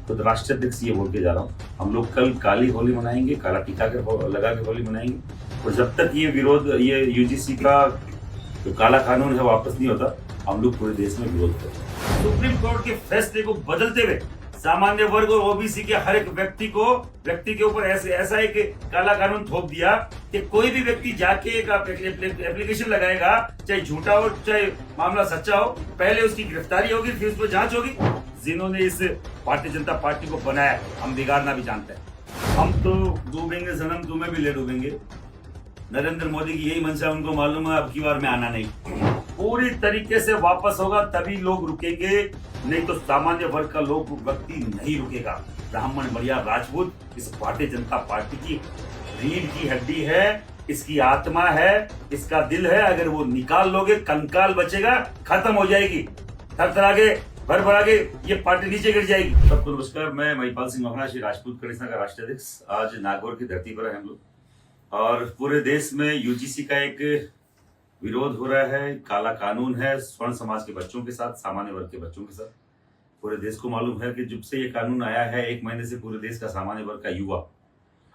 खुद राष्ट्रीय अध्यक्ष ये बोल के जा रहा हूँ, हम लोग कल काली होली मनाएंगे, काला टीका लगा के होली मनाएंगे। और जब तक ये विरोध, ये यूजीसी का जो काला कानून है वापस नहीं होता, हम लोग पूरे देश में विरोध करेंगे। सुप्रीम कोर्ट के फैसले को बदलते हुए सामान्य वर्ग और ओबीसी के हर एक व्यक्ति के ऊपर ऐसा एक काला कानून थोप दिया कि कोई भी व्यक्ति जाके एक एप्लीकेशन लगाएगा, चाहे झूठा हो चाहे मामला सच्चा हो, पहले उसकी गिरफ्तारी होगी, फिर उस पर जांच होगी। जिन्होंने इस भारतीय जनता पार्टी को बनाया, हम बिगाड़ना भी जानते हैं। हम तो डूबेंगे सनम, तुम्हें भी ले डूबेंगे। नरेंद्र मोदी की यही मंशा, उनको मालूम है अब की बार में आना नहीं, पूरी तरीके से वापस होगा तभी लोग रुकेंगे, नहीं तो सामान्य वर्ग का लोग व्यक्ति नहीं रुकेगा। ब्राह्मण बढ़िया राजपूत इस भारतीय जनता पार्टी की रीढ़ की हड्डी है, इसकी आत्मा है, इसका दिल है। अगर वो निकाल लोगे, कंकाल बचेगा, खत्म हो जाएगी, थरथरागे भर के ये पार्टी नीचे गिर जाएगी। सबको नमस्कार, मैं महिपाल सिंह मखना, श्री राजपूत करिश्मा का राष्ट्रीय अध्यक्ष। आज नागौर की धरती पर है हम लोग, और पूरे देश में यूजीसी का एक विरोध हो रहा है। काला कानून है स्वर्ण समाज के बच्चों के साथ, सामान्य वर्ग के बच्चों के साथ। पूरे देश को मालूम है कि जब से ये कानून आया है, 1 महीने से पूरे देश का सामान्य वर्ग का युवा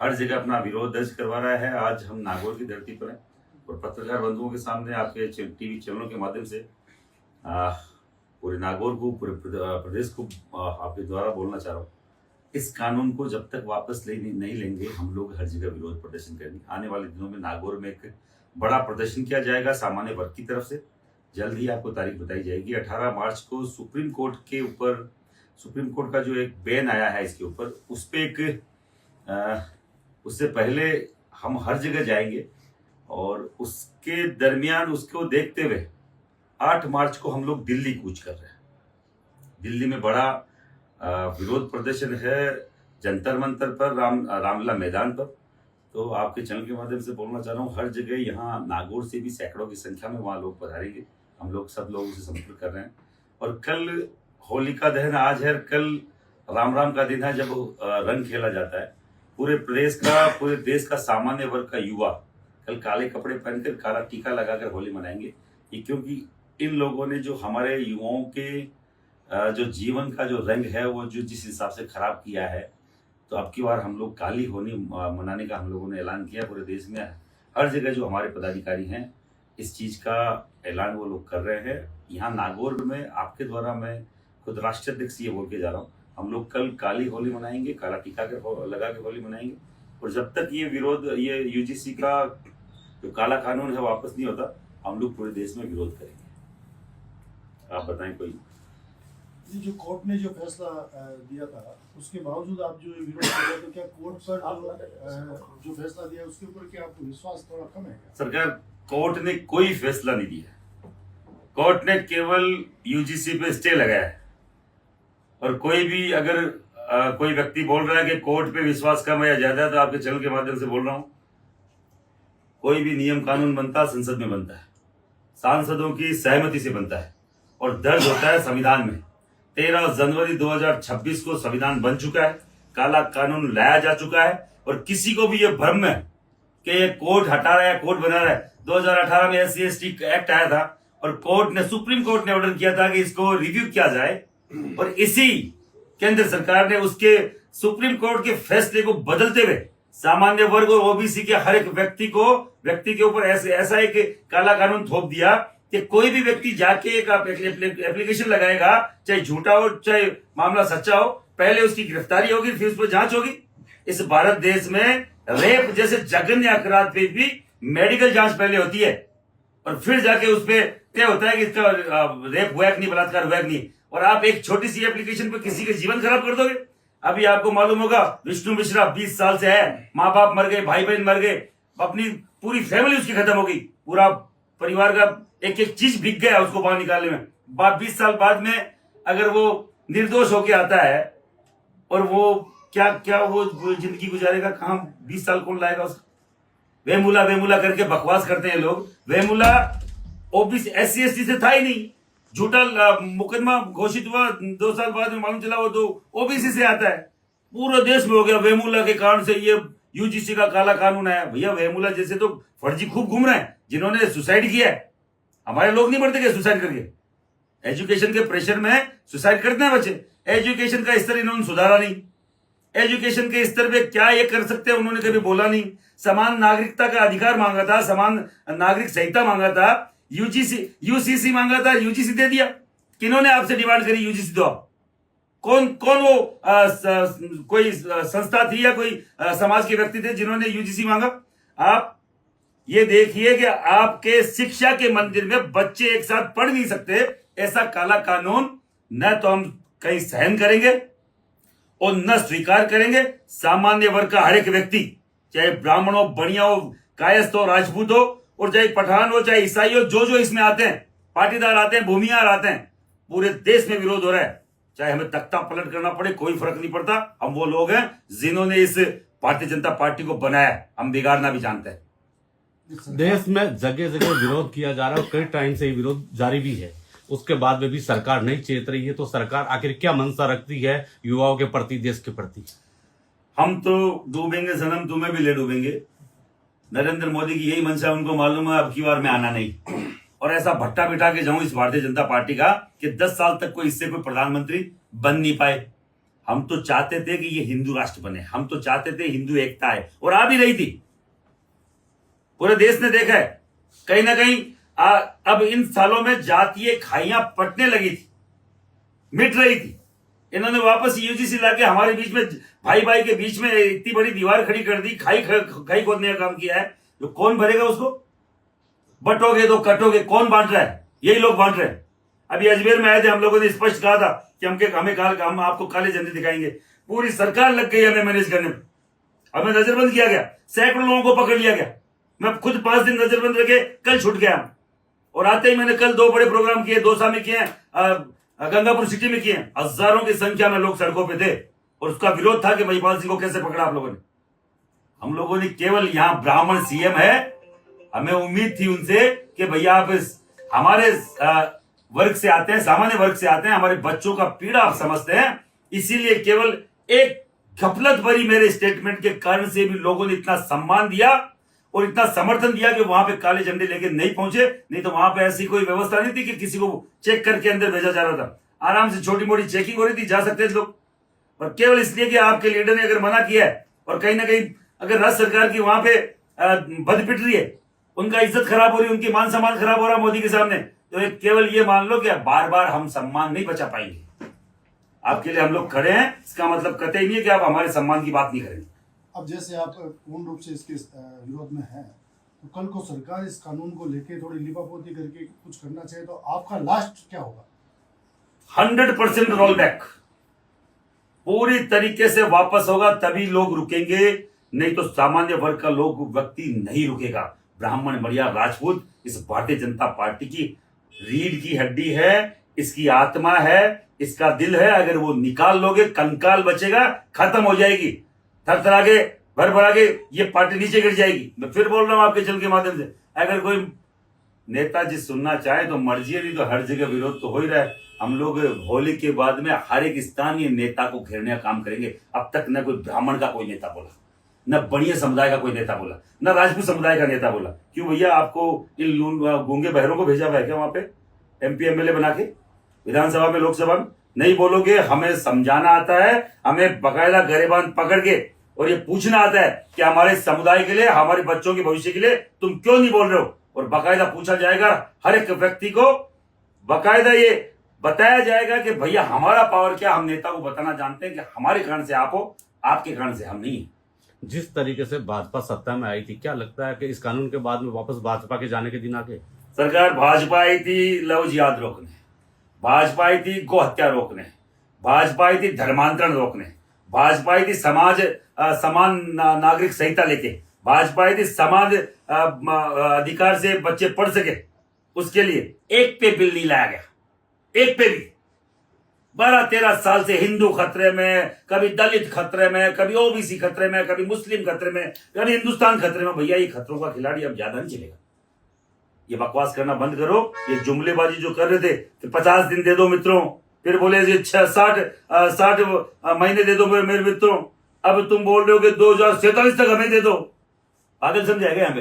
हर जगह अपना विरोध दर्ज करवा रहा है। आज हम नागौर की धरती पर हैं और पत्रकार बंधुओं के सामने आपके टीवी चैनलों के माध्यम से पूरे नागौर को, पूरे प्रदेश को आपके द्वारा बोलना चाह रहा हूँ। इस कानून को जब तक वापस नहीं लेंगे, हम लोग हर जगह विरोध प्रदर्शन करेंगे। आने वाले दिनों में नागौर में एक बड़ा प्रदर्शन किया जाएगा सामान्य वर्ग की तरफ से। जल्द ही आपको तारीख बताई जाएगी। 18 मार्च को सुप्रीम कोर्ट का जो एक बैन आया है इसके ऊपर, उस पे उससे पहले हम हर जगह जाएंगे, और उसके दरमियान उसको देखते हुए 8 मार्च को हम लोग दिल्ली कूच कर रहे हैं। दिल्ली में बड़ा विरोध प्रदर्शन है जंतर मंतर पर, रामलीला मैदान पर। तो आपके चैनल के माध्यम से बोलना चाह रहा हूँ, हर जगह यहाँ नागौर से भी सैकड़ों की संख्या में वहाँ लोग पधारेंगे। हम लोग सब लोगों से संपर्क कर रहे हैं। और कल होलिका दहन आज है, कल राम का दिन है, जब रंग खेला जाता है। पूरे देश का सामान्य वर्ग का युवा कल काले कपड़े पहनकर, काला टीका लगाकर होली मनाएंगे। ये क्योंकि इन लोगों ने जो हमारे युवाओं के जो जीवन का जो रंग है, वो जो जिस हिसाब से खराब किया है, तो अब की बार हम लोग काली होली मनाने का हम लोगों ने ऐलान किया। पूरे देश में हर जगह जो हमारे पदाधिकारी हैं, इस चीज का ऐलान वो लोग कर रहे हैं। यहाँ नागौर में आपके द्वारा मैं खुद राष्ट्रीय अध्यक्ष ये बोल के जा रहा हूँ, हम लोग कल काली होली मनाएंगे, काला टीका लगा के होली मनाएंगे। और जब तक ये विरोध, ये यूजीसी का जो काला कानून है वापस नहीं होता, हम लोग पूरे देश में विरोध करेंगे। आप बताएं कोई। ये जो कोर्ट ने जो फैसला दिया था, उसके बावजूद आप जो विरोध कर रहे हैं, तो क्या कोर्ट पर जो फैसला दिया उसके ऊपर क्या आपको विश्वास थोड़ा कम है क्या? सरकार, कोर्ट ने कोई फैसला नहीं दिया। कोर्ट ने केवल यूजीसी पे स्टे लगाया है। और कोई भी अगर कोई व्यक्ति बोल रहा है कि कोर्ट पे विश्वास कम है या ज्यादा, तो आपके चैनल के माध्यम से बोल रहा हूं, कोई भी नियम कानून बनता संसद में बनता है, सांसदों की सहमति से बनता है, और दर्ज होता है संविधान में। 13 जनवरी 2026 को संविधान बन चुका है, काला कानून लाया जा चुका है। और किसी को भी ये भ्रम है कि ये कोर्ट हटा रहा है, कोर्ट बना रहा है। 2018 में SC/ST एक्ट आया था, और सुप्रीम कोर्ट ने ऑर्डर किया था कि इसको रिव्यू किया जाए, और इसी केंद्र सरकार ने उसके सुप्रीम कोर्ट के फैसले को बदलते हुए सामान्य वर्ग और ओबीसी के हर एक व्यक्ति के ऊपर ऐसा एक काला कानून थोप दिया कि कोई भी व्यक्ति जाके एक एप्लीकेशन लगाएगा, चाहे झूठा हो चाहे मामला सच्चा हो, पहले उसकी गिरफ्तारी होगी, फिर उस पर जांच होगी। इस भारत देश में रेप जैसे जघन्य अपराध पे भी मेडिकल जांच पहले होती है, और फिर जाके उस पर तय होता है कि इसका रेप हुआ कि नहीं, बलात्कार हुआ कि नहीं। और आप एक छोटी सी एप्लीकेशन पर किसी का जीवन खराब कर दोगे। अभी आपको मालूम होगा, विष्णु मिश्रा 20 साल से है, माँ बाप मर गए, भाई बहन मर गए, अपनी पूरी फैमिली उसकी खत्म हो गई, पूरा परिवार का एक एक चीज बिक गया उसको बाहर निकालने में। 20 साल बाद में अगर वो निर्दोष होके आता है, और वो क्या वो जिंदगी गुजारेगा, कहां 20 साल कौन लाएगा उसको? वेमुला करके बकवास करते हैं लोग। वेमुला ओबीसी SC/ST से था ही नहीं, झूठा मुकदमा घोषित हुआ, 2 साल बाद में मालूम चला वो तो ओबीसी से आता है। पूरे देश में हो गया वेमुला के कारण से ये यूजीसी का काला कानून आया। भैया, वेमुला जैसे तो फर्जी खूब घूम रहे हैं जिन्होंने सुसाइड किया है। हमारे लोग नहीं मरते क्या सुसाइड करके? एजुकेशन के प्रेशर में सुसाइड करते हैं बच्चे। एजुकेशन का स्तर इन्होंने सुधारा नहीं। एजुकेशन के स्तर पे क्या ये कर सकते हैं उन्होंने कभी बोला नहीं। समान नागरिकता का अधिकार मांगा था, समान नागरिक संहिता मांगा था, यूसीसी मांगा था, यूजीसी दे दिया। किन्होंने आपसे डिमांड करी यूजीसी दो आप? कौन कौन वो कोई संस्था थी या कोई समाज के व्यक्ति थे जिन्होंने यूजीसी मांगा? आप ये देखिए कि आपके शिक्षा के मंदिर में बच्चे एक साथ पढ़ नहीं सकते, ऐसा काला कानून न तो हम कहीं सहन करेंगे और न स्वीकार करेंगे। सामान्य वर्ग का हर एक व्यक्ति, चाहे ब्राह्मण हो, बनिया हो, कायस्थ हो, राजपूत हो, और चाहे पठान हो, चाहे ईसाई हो, जो जो इसमें आते हैं, पाटीदार आते हैं, भूमिहार आते हैं, पूरे देश में विरोध हो रहा है। चाहे हमें तख्ता पलट करना पड़े, कोई फर्क नहीं पड़ता। हम वो लोग हैं जिन्होंने इस भारतीय जनता पार्टी को बनाया, हम बिगाड़ना भी जानते हैं। देश में जगह जगह विरोध किया जा रहा है और कई टाइम से ये विरोध जारी भी है, उसके बाद में भी सरकार नहीं चेत रही है। तो सरकार आखिर क्या मंशा रखती है युवाओं के प्रति, देश के प्रति? हम तो डूबेंगे सनम, तुम्हें भी ले डूबेंगे। नरेंद्र मोदी की यही मंशा, उनको मालूम है अब की बार में आना नहीं, और ऐसा भट्टा बिठा के जाऊं इस भारतीय जनता पार्टी का कि 10 साल तक कोई इससे कोई प्रधानमंत्री बन नहीं पाए। हम तो चाहते थे कि ये हिंदू राष्ट्र बने, हम तो चाहते थे हिंदू एकता है, और आ भी रही थी। पूरे देश ने देखा है कहीं ना कहीं अब इन सालों में जातीय खाइयां पटने लगी थी, मिट रही थी। इन्होंने वापस यूजीसी लाके हमारे बीच में, भाई भाई के बीच में इतनी बड़ी दीवार खड़ी कर दी, खाई खोदने का काम किया है। तो कौन भरेगा उसको? बटोगे तो कटोगे, कौन बांट रहा है? यही लोग बांट रहे हैं। अभी अजमेर में आए थे, हम लोगों ने स्पष्ट कहा था कि हम आपको काले झंडे दिखाएंगे। पूरी सरकार लग गई हमें मैनेज करने में, हमें नजरबंद किया गया, सैकड़ों लोगों को पकड़ लिया गया। मैं खुद 5 दिन नजरबंद रखे, कल छूट गया। और आते ही मैंने कल 2 बड़े प्रोग्राम किए, दौसा में किए, गंगापुर सिटी में किए। हजारों की संख्या में लोग सड़कों पे थे, और उसका विरोध था कि महिपाल सिंह को कैसे पकड़ा आप लोगों ने। हम लोगों ने केवल यहां ब्राह्मण सीएम है, हमें उम्मीद थी उनसे कि भैया आप हमारे वर्ग से आते हैं, सामान्य वर्ग से आते हैं, हमारे बच्चों का पीड़ा आप समझते हैं, इसीलिए केवल एक गफलत भरी मेरे स्टेटमेंट के कारण से भी लोगों ने इतना सम्मान दिया और इतना समर्थन दिया कि वहां पे काले झंडे लेके नहीं पहुंचे। नहीं तो वहां पे ऐसी कोई व्यवस्था नहीं थी कि किसी को चेक करके अंदर भेजा जा रहा था। आराम से छोटी मोटी चेकिंग हो रही थी, जा सकते थे लोग। और केवल इसलिए कि आपके लीडर ने अगर मना किया है, और कहीं ना कहीं अगर राज्य सरकार की वहां पे बद पिट रही है, उनका इज्जत खराब हो रही है, उनकी मान सम्मान खराब हो रहा है मोदी के सामने, तो एक केवल ये मान लो कि बार बार हम सम्मान नहीं बचा पाएंगे। आपके लिए हम लोग खड़े हैं, इसका मतलब कतई नहीं है कि आप हमारे सम्मान की बात नहीं करेंगे। अब जैसे आप पूर्ण रूप से इसके विरोध में हैं, तो कल को सरकार इस कानून को लेके थोड़ी लिपापोती करके कुछ करना चाहिए, तो आपका लास्ट क्या होगा? 100% रोल बैक, पूरी तरीके से वापस होगा, तभी लोग रुकेंगे, नहीं तो सामान्य वर्ग का लोग व्यक्ति नहीं रुकेगा। ब्राह्मण, बढ़िया, राजपूत इस भारतीय जनता पार्टी की रीढ़ की हड्डी है, इसकी आत्मा है, इसका दिल है। अगर वो निकाल लोगे, कंकाल बचेगा, खत्म हो जाएगी, थरथरा के भर भरा के ये पार्टी नीचे गिर जाएगी। मैं फिर बोल रहा हूं आपके चल के माध्यम से, अगर कोई नेताजी सुनना चाहे तो मर्जी है, नहीं तो हर जगह विरोध तो हो ही रहा है। हम लोग होली के बाद में हर एक स्थानीय नेता को घेरने का काम करेंगे। अब तक न कोई ब्राह्मण का कोई नेता बोला, न बढ़िया समुदाय का कोई नेता बोला, न राजपूत समुदाय का नेता बोला। क्यों भैया, आपको इन गूंगे बहरों को भेजा हुआ है क्या वहां पे MP MLA बना के विधानसभा में, लोकसभा में? नहीं बोलोगे, हमें समझाना आता है, हमें बकायदा गरेबान पकड़ के और ये पूछना आता है कि हमारे समुदाय के लिए, हमारे बच्चों के भविष्य के लिए तुम क्यों नहीं बोल रहे हो। और बकायदा पूछा जाएगा हर एक व्यक्ति को, बकायदा ये बताया जाएगा कि भैया हमारा पावर क्या। हम नेता को बताना जानते हैं कि हमारे कारण से आप हो, आपके कारण से हम नहीं। जिस तरीके से भाजपा सत्ता में आई थी, क्या लगता है कि इस कानून के बाद में वापस भाजपा के जाने के दिन आ गए? सरकार भाजपा आई थी लव जिहाद रोकने, भाजपा आई थी गौ हत्या रोकने, भाजपा आई थी धर्मांतरण रोकने, भाजपा आई थी समान नागरिक संहिता लेके, भाजपा आई थी समाज अधिकार से बच्चे पढ़ सके, उसके लिए एक पे बिल नहीं लाया गया, एक पे भी। 12-13 साल से हिंदू खतरे में, कभी दलित खतरे में, कभी OBC खतरे में, कभी मुस्लिम खतरे में, कभी हिंदुस्तान खतरे में। भैया ये खतरों का खिलाड़ी अब ज्यादा नहीं चलेगा। ये बकवास करना बंद करो। ये जुमलेबाजी जो कर रहे थे कि 50 दिन दे दो मित्रों, फिर बोले 60 महीने दे दो मेरे मित्रों, अब तुम बोल रहे हो कि 2047 तक हमें दे दो। पागल समझाएगा यहाँ पे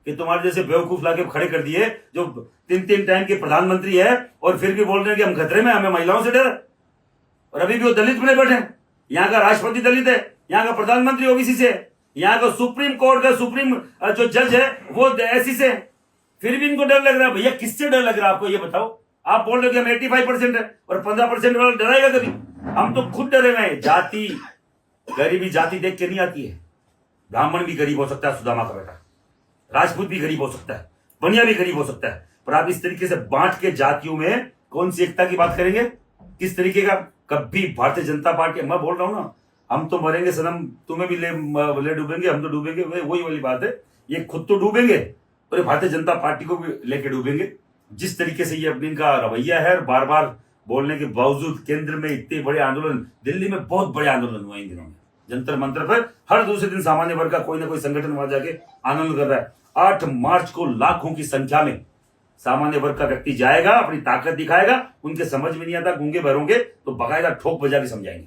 कि तुम्हारे जैसे बेवकूफ लाके खड़े कर दिए जो 3 टाइम के प्रधानमंत्री है, और फिर भी बोल रहे हैं कि हम खतरे में, हमें महिलाओं से डर। और अभी भी वो दलित बने बैठे हैं। यहाँ का राष्ट्रपति दलित है, यहाँ का प्रधानमंत्री ओबीसी से है, यहाँ का सुप्रीम कोर्ट का सुप्रीम जो जज है वो एससी से है। फिर भी इनको डर लग रहा है। भैया किससे डर लग रहा है आपको ये बताओ? आप बोल रहे हो कि हम 85% है और 15% वाला डराएगा कभी? हम तो खुद डरे हुए हैं। जाति, गरीबी जाति देख के नहीं आती है। ब्राह्मण भी गरीब हो सकता है, सुदामा का बेटा, राजपूत भी गरीब हो सकता है, बनिया भी गरीब हो सकता है, पर आप इस तरीके से बांट के जातियों में कौन सी एकता की बात करेंगे? किस तरीके का? कभी भारतीय जनता पार्टी, मैं बोल रहा हूं ना, हम तो मरेंगे सनम, तुम्हें भी ले डूबेंगे, हम तो डूबेंगे, वही वाली बात है। ये खुद तो डूबेंगे और ये भारतीय जनता पार्टी को भी लेके डूबेंगे। जिस तरीके से ये अपनी इनका रवैया है, बार बार बोलने के बावजूद केंद्र में इतने बड़े आंदोलन, दिल्ली में बहुत बड़े आंदोलन हुए इन दिनों में, जंतर मंतर पर हर दूसरे दिन सामान्य वर्ग का कोई ना कोई संगठन वहां जाके आंदोलन कर रहा है। 8 मार्च को लाखों की संख्या में सामान्य वर्ग का व्यक्ति जाएगा, अपनी ताकत दिखाएगा। उनके समझ में नहीं आता, गूंगे बहरों के, तो बाकायदा ठोक बजा के समझाएंगे।